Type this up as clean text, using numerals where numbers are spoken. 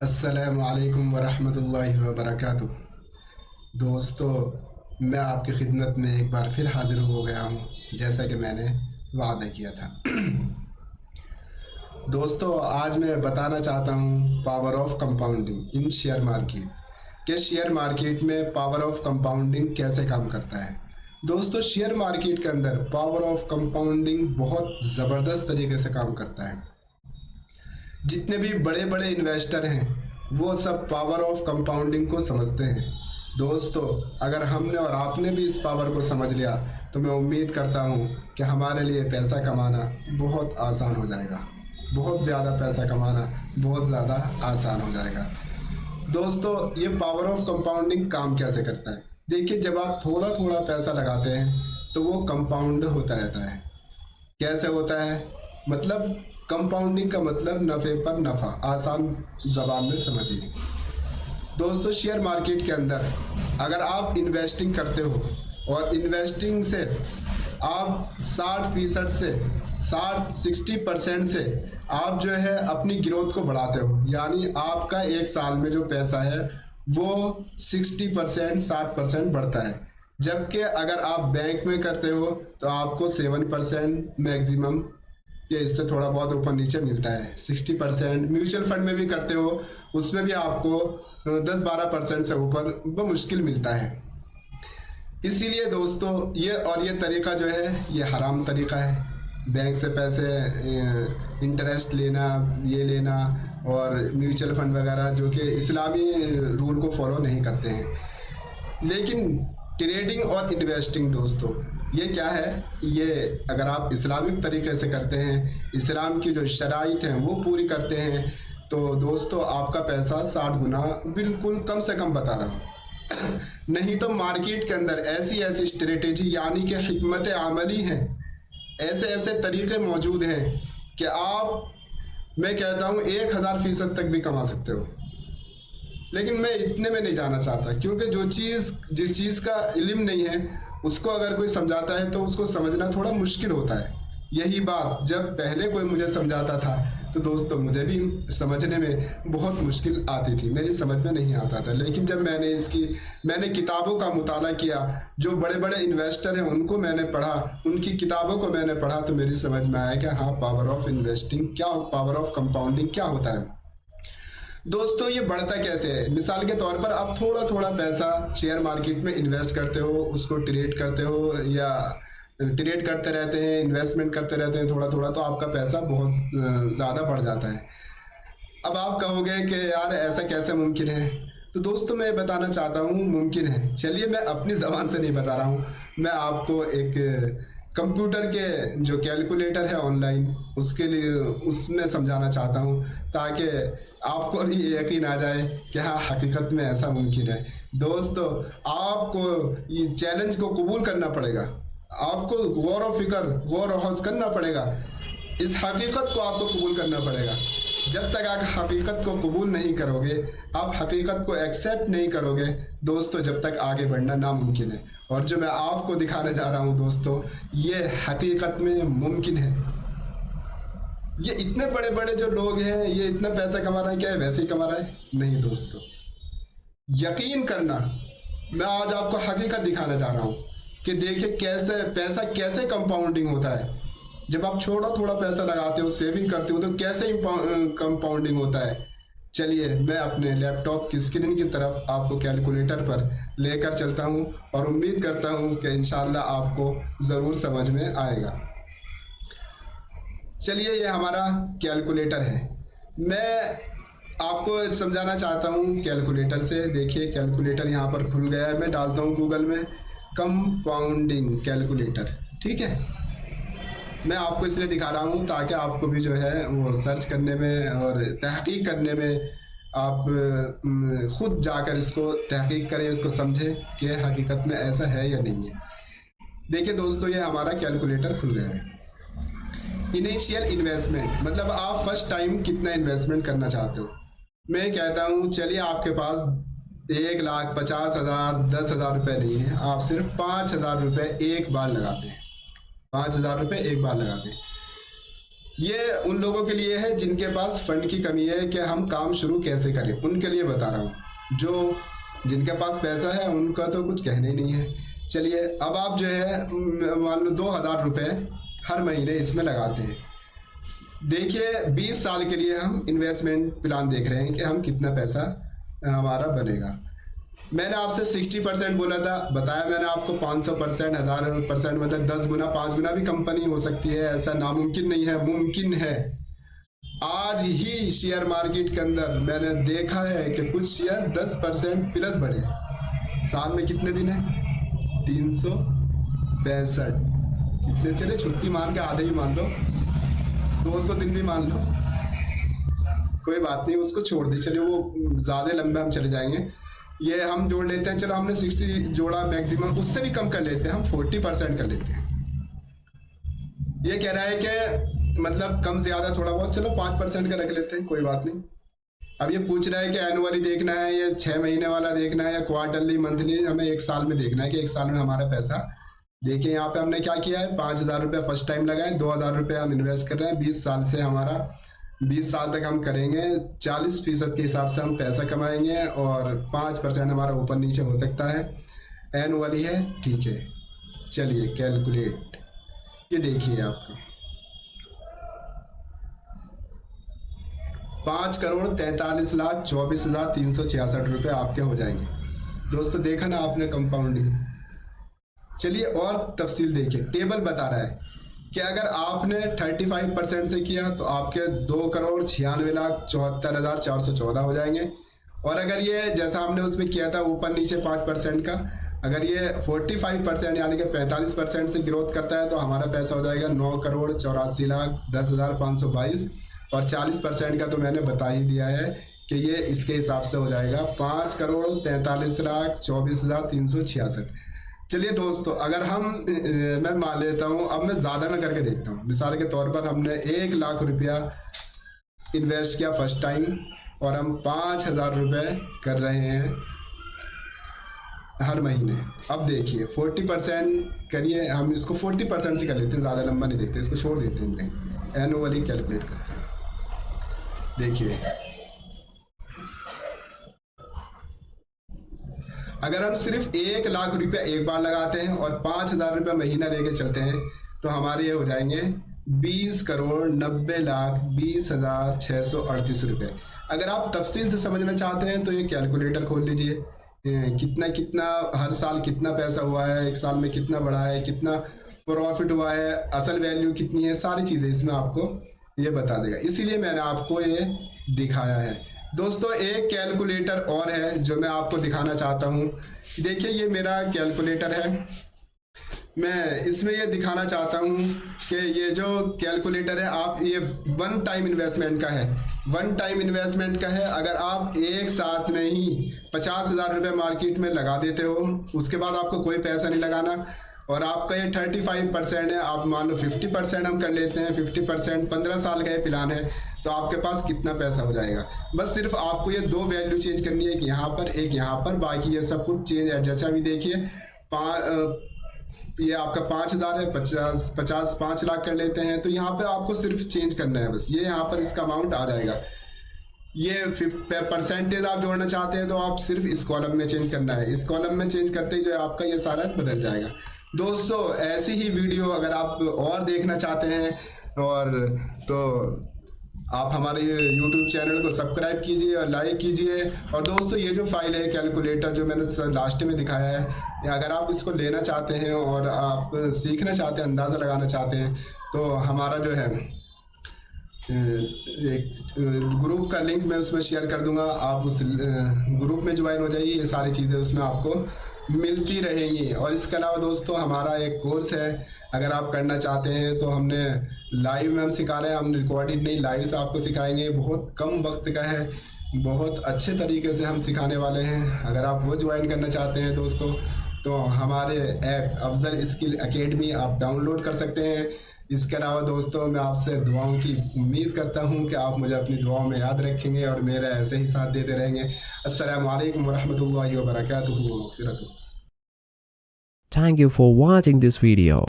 अस्सलामु अलैकुम वरहमतुल्लाहि वबरकातुह। दोस्तों, मैं आपकी खिदमत में एक बार फिर हाजिर हो गया हूँ, जैसा कि मैंने वादा किया था। दोस्तों, आज मैं बताना चाहता हूँ power of compounding in share market, कि शेयर मार्केट में पावर ऑफ कंपाउंडिंग कैसे काम करता है। दोस्तों, शेयर मार्केट के अंदर पावर ऑफ कंपाउंडिंग बहुत ज़बरदस्त तरीके से काम करता है। जितने भी बड़े बड़े इन्वेस्टर हैं वो सब पावर ऑफ कंपाउंडिंग को समझते हैं। दोस्तों, अगर हमने और आपने भी इस पावर को समझ लिया तो मैं उम्मीद करता हूँ कि हमारे लिए पैसा कमाना बहुत आसान हो जाएगा। बहुत ज़्यादा पैसा कमाना बहुत ज़्यादा आसान हो जाएगा। दोस्तों, ये पावर ऑफ कंपाउंडिंग काम कैसे करता है? देखिए, जब आप थोड़ा थोड़ा पैसा लगाते हैं तो वो कंपाउंड होता रहता है। कैसे होता है? मतलब कंपाउंडिंग का मतलब नफ़े पर नफ़ा, आसान ज़बान में समझिए। दोस्तों, शेयर मार्केट के अंदर अगर आप इन्वेस्टिंग करते हो और इन्वेस्टिंग से आप 60% से 60% से आप जो है अपनी ग्रोथ को बढ़ाते हो, यानी आपका एक साल में जो पैसा है वो 60% बढ़ता है। जबकि अगर आप बैंक में करते हो तो आपको 7% मैक्सिमम, या इससे थोड़ा बहुत ऊपर नीचे मिलता है। 60% म्यूचुअल फंड में भी करते हो, उसमें भी आपको 10-12% से ऊपर मुश्किल मिलता है। इसीलिए दोस्तों, ये तरीका जो है ये हराम तरीका है। बैंक से पैसे इंटरेस्ट लेना, ये लेना, और म्यूचुअल फंड वगैरह जो कि इस्लामी रूल को फॉलो नहीं करते हैं। लेकिन ट्रेडिंग और इन्वेस्टिंग दोस्तों, ये क्या है? ये अगर आप इस्लामिक तरीके से करते हैं, इस्लाम की जो शराइत हैं वो पूरी करते हैं, तो दोस्तों आपका पैसा 60 गुना बिल्कुल कम से कम बता रहा हूँ। नहीं तो मार्केट के अंदर ऐसी ऐसी स्ट्रेटेजी यानी कि हिकमत अमली हैं, ऐसे ऐसे तरीके मौजूद हैं कि आप, मैं कहता हूँ 1000% तक भी कमा सकते हो। लेकिन मैं इतने में नहीं जाना चाहता, क्योंकि जिस चीज़ का इल्म नहीं है उसको अगर कोई समझाता है तो उसको समझना थोड़ा मुश्किल होता है। यही बात जब पहले कोई मुझे समझाता था तो दोस्तों मुझे भी समझने में बहुत मुश्किल आती थी, मेरी समझ में नहीं आता था। लेकिन जब मैंने किताबों का मुताला किया, जो बड़े बड़े इन्वेस्टर हैं उनको मैंने पढ़ा, उनकी किताबों को मैंने पढ़ा, तो मेरी समझ में आया कि हाँ, पावर ऑफ इन्वेस्टिंग क्या, पावर ऑफ कंपाउंडिंग क्या होता है। दोस्तों, ये बढ़ता कैसे है? मिसाल के तौर पर आप थोड़ा थोड़ा पैसा शेयर मार्केट में इन्वेस्ट करते हो, उसको ट्रेड करते हो, या ट्रेड करते रहते हैं, इन्वेस्टमेंट करते रहते हैं थोड़ा थोड़ा, तो आपका पैसा बहुत ज़्यादा बढ़ जाता है। अब आप कहोगे कि यार ऐसा कैसे मुमकिन है? तो दोस्तों, मैं बताना चाहता हूँ मुमकिन है। चलिए, मैं अपनी ज़बान से नहीं बता रहा हूँ, मैं आपको एक कंप्यूटर के जो कैलकुलेटर है ऑनलाइन, उसके लिए उसमें समझाना चाहता हूँ, ताकि आपको भी यकीन आ जाए कि हाँ, हकीकत में ऐसा मुमकिन है। दोस्तों, आपको ये चैलेंज को कबूल करना पड़ेगा, आपको गौर व फिक्र, गौर व हौज करना पड़ेगा, इस हकीकत को आपको कबूल करना पड़ेगा। जब तक आप हकीकत को कबूल नहीं करोगे, आप हकीकत को एक्सेप्ट नहीं करोगे दोस्तों, जब तक आगे बढ़ना नामुमकिन है। और जो मैं आपको दिखाने जा रहा हूँ दोस्तों, ये हकीकत में मुमकिन है। ये इतने बड़े बड़े जो लोग हैं, ये इतना पैसा कमा रहे हैं, क्या वैसे ही कमा रहा है? नहीं दोस्तों, यकीन करना, मैं आज आपको हकीकत दिखाने जा रहा हूँ कि देखिए कैसे पैसा, कैसे कंपाउंडिंग होता है। जब आप थोड़ा थोड़ा पैसा लगाते हो, सेविंग करते हो, तो कैसे कंपाउंडिंग होता है। चलिए, मैं अपने लैपटॉप की स्क्रीन की तरफ आपको कैलकुलेटर पर लेकर चलता हूँ, और उम्मीद करता हूँ कि इंशाल्लाह आपको ज़रूर समझ में आएगा। चलिए, ये हमारा कैलकुलेटर है। मैं आपको समझाना चाहता हूँ कैलकुलेटर से। देखिए, कैलकुलेटर यहाँ पर खुल गया है, मैं डालता हूँ गूगल में कंपाउंडिंग कैलकुलेटर, ठीक है। मैं आपको इसलिए दिखा रहा हूँ ताकि आपको भी जो है वो सर्च करने में और तहकीक करने में, आप खुद जाकर इसको तहकीक करें, इसको समझें कि हकीकत में ऐसा है या नहीं है। देखिए दोस्तों, ये हमारा कैलकुलेटर खुल गया है। इनिशियल इन्वेस्टमेंट मतलब आप फर्स्ट टाइम कितना इन्वेस्टमेंट करना चाहते हो। मैं कहता हूँ, चलिए आपके पास 1,50,000 10,000 रुपये नहीं है, आप सिर्फ 5,000 रुपये एक बार लगाते हैं। 5,000 रुपये एक बार लगाते हैं। ये उन लोगों के लिए है जिनके पास फंड की कमी है कि हम काम शुरू कैसे करें, उनके लिए बता रहा हूँ। जो जिनके पास पैसा है उनका तो कुछ कहने ही नहीं है। चलिए, अब आप जो है मान लो 2,000 रुपये हर महीने इसमें लगाते हैं। देखिए 20 साल के लिए हम इन्वेस्टमेंट प्लान देख रहे हैं कि हम कितना पैसा हमारा बनेगा। मैंने आपसे 60% बोला था, बताया मैंने आपको 500%, 1000%, मतलब 10 गुना 5 गुना भी कंपनी हो सकती है, ऐसा नामुमकिन नहीं है, मुमकिन है। आज ही शेयर मार्केट के अंदर मैंने देखा है कि कुछ शेयर 10% प्लस बढ़े। साल में कितने दिन है? 365। कितने चले, छुट्टी मान के आधे ही मान लो, 200 दिन भी मान लो, कोई बात नहीं, उसको छोड़ दे, चलिए वो ज़्यादा लंबे हम चले जाएंगे। ये हम जोड़ लेते हैं, चलो हमने 60 जोड़ा, मैक्सिमम उससे भी कम कर लेते हैं, हम 40% कर लेते हैं। ये कह रहा है कि मतलब कम ज़्यादा थोड़ा बहुत, चलो 5% का रख लेते हैं, कोई बात नहीं। अब ये पूछ रहा है कि एनुअली देखना है या 6 महीने वाला देखना है या क्वार्टरली मंथली, हमें 1 साल में देखना है कि 1 साल में हमारा पैसा। देखिए यहाँ पे हमने क्या किया है, 5,000 रुपये फर्स्ट टाइम लगाए, 2,000 रुपये हम इन्वेस्ट कर रहे हैं। 20 साल से हमारा 20 साल तक हम करेंगे, 40% के हिसाब से हम पैसा कमाएंगे और 5% हमारा ऊपर नीचे हो सकता है। एनुअली है, ठीक है। चलिए कैलकुलेट, ये देखिए आपको 5,43,24,366 रुपये आपके हो जाएंगे। दोस्तों देखा ना आपने कंपाउंडिंग। चलिए और तफसील देखिए, टेबल बता रहा है कि अगर आपने 35% से किया तो आपके 2,96,74,414 हो जाएंगे। और अगर ये जैसा हमने उसमें किया था ऊपर नीचे 5% का, अगर ये 45% यानी कि 45% से ग्रोथ करता है तो हमारा पैसा हो जाएगा 9,84,10,522। और 40% का तो मैंने बता ही दिया है कि ये इसके हिसाब से हो जाएगा 5,43,24,366। चलिए दोस्तों, अगर हम मैं मान लेता हूँ, अब मैं ज़्यादा में करके देखता हूँ। मिसाल के तौर पर हमने 1,00,000 रुपया इन्वेस्ट किया फर्स्ट टाइम और हम 5,000 रुपये कर रहे हैं हर महीने। अब देखिए 40% करिए, हम इसको 40% से कर लेते हैं, ज़्यादा लंबा नहीं देखते, इसको छोड़ देते हैं, एनुअली कैलकुलेट करते हैं। देखिए अगर हम सिर्फ 1,00,000 रुपया एक बार लगाते हैं और 5,000 रुपया महीना लेके चलते हैं तो हमारे ये हो जाएंगे 20,90,20,638 रुपये। अगर आप तफसील से समझना चाहते हैं तो ये कैलकुलेटर खोल लीजिए, कितना कितना हर साल कितना पैसा हुआ है, एक साल में कितना बढ़ा है, कितना प्रॉफिट हुआ है, असल वैल्यू कितनी है, सारी चीज़ें इसमें आपको ये बता देगा। इसीलिए मैंने आपको ये दिखाया है। दोस्तों एक कैलकुलेटर और है जो मैं आपको दिखाना चाहता हूँ। देखिए ये मेरा कैलकुलेटर है, मैं इसमें ये दिखाना चाहता हूँ कि ये जो कैलकुलेटर है, आप ये 1 टाइम इन्वेस्टमेंट का है, 1 टाइम इन्वेस्टमेंट का है। अगर आप एक साथ में ही 50,000 रुपये मार्केट में लगा देते हो, उसके बाद आपको कोई पैसा नहीं लगाना, और आपका ये 35% है, आप मान लो 50% हम कर लेते हैं, 50% 15 साल का ये प्लान है, तो आपके पास कितना पैसा हो जाएगा। बस सिर्फ आपको ये 2 वैल्यू चेंज करनी है, एक यहाँ पर एक यहाँ पर, बाकी ये सब कुछ चेंज है। जैसा भी देखिए ये आपका 5,000 है, 5 लाख कर लेते हैं, तो यहाँ पे आपको सिर्फ चेंज करना है, बस ये यहाँ पर इसका अमाउंट आ जाएगा। ये परसेंटेज आप जोड़ना चाहते हैं तो आप सिर्फ इस कॉलम में चेंज करना है, इस कॉलम में चेंज करते ही जो है आपका ये सारा बदल जाएगा। दोस्तों ऐसी ही वीडियो अगर आप और देखना चाहते हैं और तो आप हमारे YouTube चैनल को सब्सक्राइब कीजिए और लाइक कीजिए। और दोस्तों ये जो फाइल है कैलकुलेटर जो मैंने लास्ट में दिखाया है, अगर आप इसको लेना चाहते हैं और आप सीखना चाहते हैं, अंदाज़ा लगाना चाहते हैं, तो हमारा जो है एक ग्रुप का लिंक मैं उसमें शेयर कर दूंगा, आप उस ग्रुप में ज्वाइन हो जाइए, ये सारी चीज़ें उसमें आपको मिलती रहेंगी। और इसके अलावा दोस्तों हमारा एक कोर्स है, अगर आप करना चाहते हैं तो हमने लाइव में हम सिखा रहे हैं, हम रिकॉर्डेड नहीं लाइव से आपको सिखाएंगे, बहुत कम वक्त का है, बहुत अच्छे तरीके से हम सिखाने वाले हैं। अगर आप वो ज्वाइन करना चाहते हैं दोस्तों तो हमारे ऐप अफजल स्किल एकेडमी आप डाउनलोड कर सकते हैं। इसके अलावा दोस्तों मैं आपसे दुआओं की उम्मीद करता हूं कि आप मुझे अपनी दुआओं में याद रखेंगे और मेरा ऐसे ही साथ देते रहेंगे। अस्सलामु अलैकुम वरहमतुल्लाहि वबरकातुहू। Thank you for watching this video.